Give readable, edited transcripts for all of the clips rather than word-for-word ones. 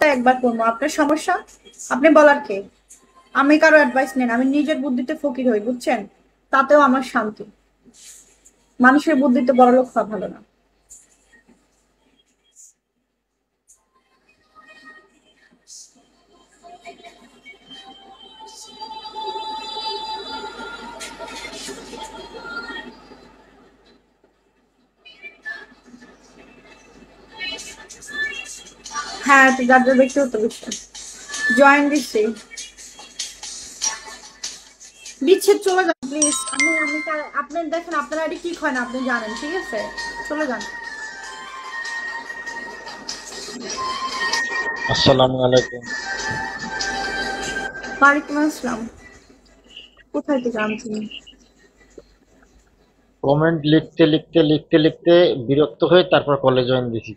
একবার করবো, আপনার সমস্যা? আপনি বলার কে? আমি কারো অ্যাডভাইস নেন, আমি নিজের বুদ্ধিতে ফকির হই, বুঝছেন? তাতেও আমার শান্তি। মানুষের বুদ্ধিতে বড়লোক হওয়া ভালো না। হ্যাঁ, তো যাদের ব্যক্তিগত বিষয়। জয়েন দিচ্ছি। বিচ্ছেদ, চলে যান প্লিজ। আপনি দেখেন আপনার আইডি কি হয় না আপনি জানেন, ঠিক আছে? চলে যান। আসসালামু আলাইকুম। ওয়ালাইকুম আসসালাম। কোথায় থেকে আনছেন? কমেন্ট লিখতে বিরক্ত হয়ে তারপর কলে জয়েন দিছি।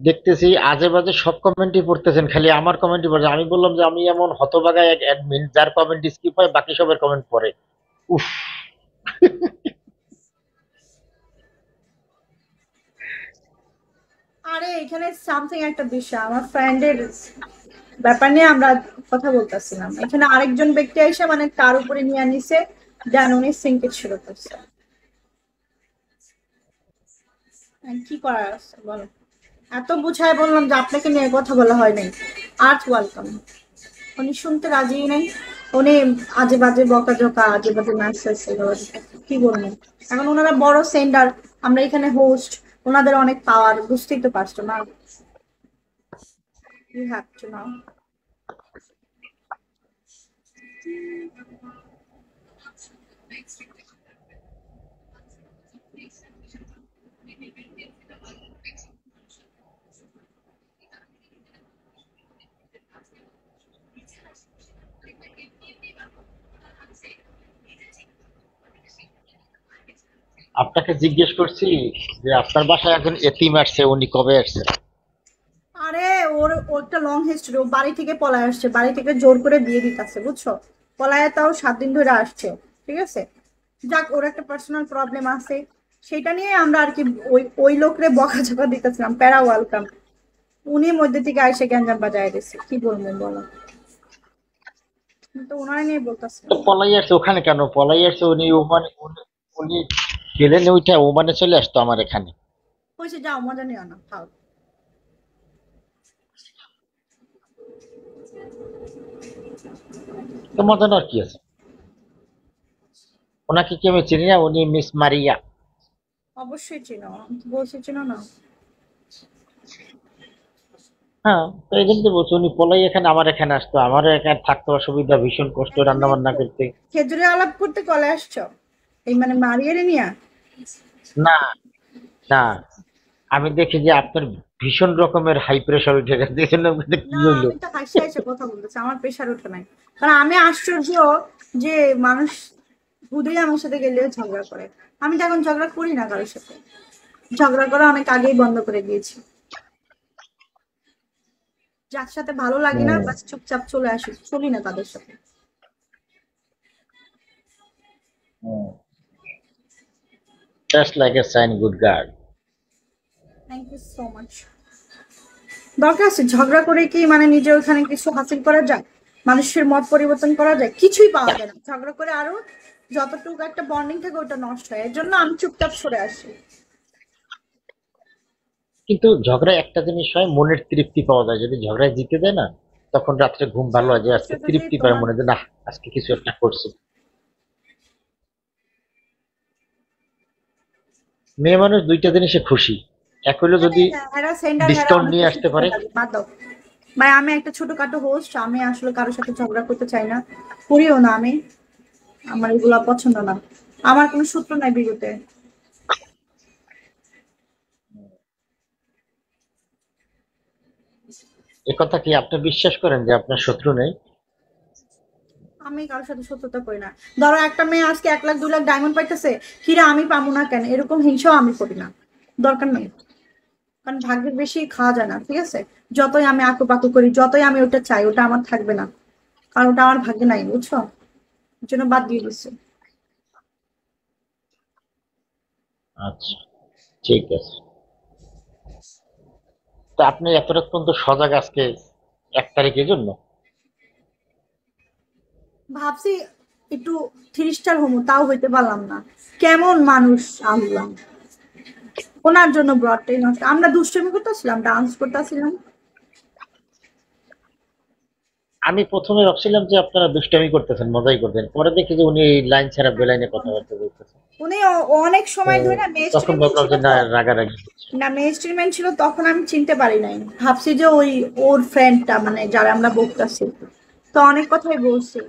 দেখতেছি আজে বাজে সব কমেন্টই পড়তেছেন, খালি আমার কমেন্টই পড়ছে। আমি বললাম যে আমি এমন হতভাগা এক অ্যাডমিন যার কমেন্ট স্কিপ হয় বাকি সবার কমেন্ট পড়ে। উফ। আরে এখানে সামথিং একটা বিষয়, আমার ফ্রেন্ডের ব্যাপার নিয়ে আমরা কথা বলতেছিলাম, এখানে আরেকজন ব্যক্তি এসে মানে তার উপরে নিয়ে নিছে, দেন উনি সিঙ্কে শুরু করছে। কি করার আছে বলো? এত বুঝায় বললাম যে আপনাকে নিয়ে কথা বলা হয় নাই। Art welcome. উনি শুনতে রাজি নাই। উনি আজে বাজে বকাঝকা, আজে বাজে মেসেজ, কি বলবো? এখন ওনারা বড় সেন্ডার, আমরা এখানে হোস্ট, ওনাদের অনেক পাওয়ার, বুঝতেই তো পারছো না? ইউ হ্যাভ টু নাও। আপনাকে জিজ্ঞেস করছি যে আপনার বাসায় একজন এতিম আসছে, উনি কবে আসছে? আরে ওর একটা লং হিস্ট্রি, ও বাড়ি থেকে পলায় আসছে, বাড়ি থেকে জোর করে বিয়ে দিতেছে, বুঝছো? পলায় তাও 7 দিন ধরে আসছে। ঠিক আছে, যাক, ওর একটা পার্সোনাল প্রবলেম আছে, সেটা নিয়ে আমরা আর কি ওই ওই লোকরে বকাঝকা দিতেছিলাম, প্যারা ওয়েলকাম। উনি মধ্যে থেকে আইসে গ্যাঞ্জাম বাজায় দিচ্ছে, কি বলবো বলো? আমি তো ওনারা নিয়ে তো বলতেছিলাম। পলাই আসছে ওখানে কেন? পলাই আসছে উনি ওমানে, উনি গেলেন ওইটা ওমানে চলে আসতো আমার এখানে। হয়েছে, যাও, মজা নিও না, খাও। তো মজার আর কি আছে? ওনাকে কি আমি চিনি না? উনি মিস মারিয়া। অবশ্যই চিনো, আমি তো বলছি চিনো না। হ্যাঁ, তো এই জন্য তো বলছি উনি পলাই এখানে আমার এখানে আসতো, আমারও এখানে থাকতে অসুবিধা, ভীষণ কষ্ট রান্না এখানে বান্না করতে। খেজুরে আলাপ করতে কলে আসছো? এই মানে মারিয়ারে নিয়া? না, না, আমি দেখি যে আপনার ভীষণ রকমের হাই প্রেশার উঠে গেছে, এই জন্য বলছি, কি না, হইলো? আমি তো হাসি হাসি কথা বলতেছি, আমার প্রেশার ওঠে নাই। কারণ আমি আশ্চর্য যে মানুষ হুদয় আমার সাথে গেলেও ঝগড়া করে। আমি তো এখন ঝগড়া করি না কারোর সাথে, ঝগড়া করা অনেক আগেই বন্ধ করে দিয়েছি। যার সাথে ভালো লাগে না, হুম, বাস চুপচাপ চলে আসি, চলি না তাদের সাথে। হুম। Just like a sign good girl. Thank you so much. দরকার আছে ঝগড়া করে কি মানে নিজে ওখানে কিছু হাসিল করা যায়? মানুষের মত পরিবর্তন করা যায়? কিছুই পাওয়া যায় না ঝগড়া করে, আরো যতটুকু একটা বন্ডিং থাকে ওটা নষ্ট হয়, এর জন্য আমি চুপচাপ সরে আসি। কিন্তু ঝগড়ায় একটা জিনিস হয়, মনের তৃপ্তি পাওয়া যায়। যদি ঝগড়ায় জিতে দেয় না, তখন রাত্রে ঘুম ভালো হয় যে আচ্ছা, আজকে যদি তৃপ্তি পায় তোমার মনে, যে না, আজকে কিছু একটা করছি। মেয়ে মানুষ দুইটা জিনিসে খুশি। এক হইলো আরে যদি এরা সেন্ডার, হেরা ডিসকাউন্ট অনেক নিয়ে কিছু আসতে করতে পারে। পারে, বাদ দাও। ভাই আমি একটা ছোটখাটো হোস্ট, আমি আসলে কারোর সাথে ঝগড়া করতে চাই না, করিও না আমি। আমার এগুলা পছন্দ না, আমার কোনো সূত্র নাই বিগতে। একথা কি আপনি বিশ্বাস করেন যে আপনার শত্রু নেই? আমি কারোর সাথে শত্রুতা করি না। ধরো একটা মেয়ে আজকে 1 লাখ 2 লাখ ডায়মন্ড পাইতেছে, কিরা আমি পাবো না কেন, এরকম হিংসাও আমি করি না, দরকার নেই। কারণ ভাগ্যের বেশি খাওয়া যায় না, ঠিক আছে? যতই আমি আঁকু পাকু করি, যতই আমি ওটা চাই, ওটা আমার থাকবে না, কারণ ওটা আমার ভাগ্যে নাই, বুঝছো? এর জন্য বাদ দিয়ে দিচ্ছি। আচ্ছা, ঠিক আছে। তো আপনি এতটা পর্যন্ত সজাগ আজকে 1 তারিখের জন্য? ভাবছি একটু 3 স্টার হমু, তাও হইতে পারলাম না। কেমন মানুষ আল্লাহ! ওনার জন্য ব্রডটাই নষ্ট। আমরা দুষ্টুমি করতেছিলাম, ডান্স করতেছিলাম। আমি প্রথমে ভাবছিলাম যে আপনারা দুষ্টামি করতেছেন, মজাই করতেন, পরে দেখি যে উনি এই লাইন ছাড়া বেলাইনে কথাবার্তা বলতেছেন। উনি অনেক তো সময় ধরে তখন মেস্ট্রিমেন্ট ভাবলাম ছিল যে না, তো। রাগারাগি হচ্ছে। না, মেস্ট্রিমেন্ট ছিল তখন, আমি চিনতে পারি নাই। ভাবছি যে ওই ওর ফ্রেন্ডটা, মানে যারা আমরা বকতাছি। তো অনেক কথাই বলছি।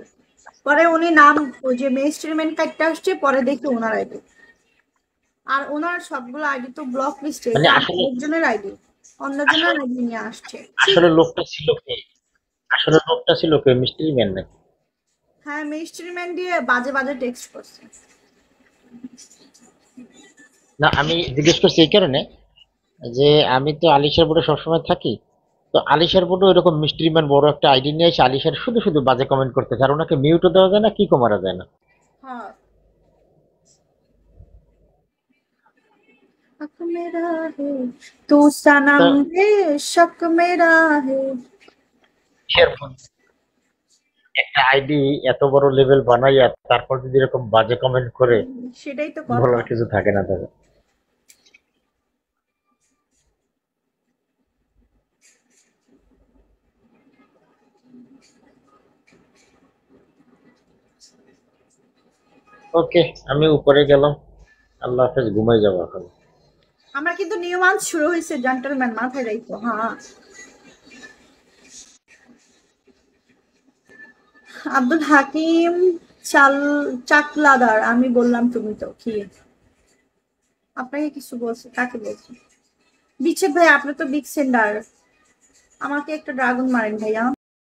পরে উনি নাম, ওই যে মেস্ট্রিমেন্ট কার্ডটা আসছে, পরে দেখি ওনার আইডি। আর ওনার সবগুলো আইডি তো ব্লক লিস্টে, মানে এটা আসলে একজনের আইডি, অন্যজনের আসলে আইডি নিয়ে আসছে। ছি! আসলে লোকটা ছিল কে? আসলে লোকটা ছিল কে, মিস্ট্রি ম্যান নাকি? হ্যাঁ, মেস্ট্রিমেন্ট দিয়ে বাজে বাজে টেক্সট করছে। না, আমি জিজ্ঞেস করছি এই কারণে যে আমি তো আলিশার বোর্ডে সবসময় থাকি। তো আলিশার বোর্ডে এরকম মিস্ট্রি ম্যান বড় একটা আইডি নিয়ে এসে আলিশার শুধু শুধু বাজে কমেন্ট করতেছে, আর ওনাকে মিউটও দেওয়া যায় না, কি কমারা যায় না। हाँ। हक मेरा है, तू তো सनम है, शक मेरा है। এরকম একটা আইডি এত বড় লেভেল বানাইয়া তারপর যদি এরকম বাজে কমেন্ট করে, সেটাই তো কথা। বলার কিছু থাকে না তাদের। ওকে, আমি উপরে গেলাম। আল্লাহ হাফেজ, ঘুমাই যাবো এখন। আমরা কিন্তু নিউ মান্থ শুরু হয়েছে, জেন্টলম্যান, মাথায় রাখো। হ্যাঁ। আব্দুল হাকিম চাল চাকলাদার, আমি বললাম তুমি তো কি? আপনাকে কিছু বলছে, কাকে বলছে? বিচ্ছেদ ভাই, আপনি তো বিগ সেন্ডার। আমাকে একটা ড্রাগন মারেন ভাইয়া।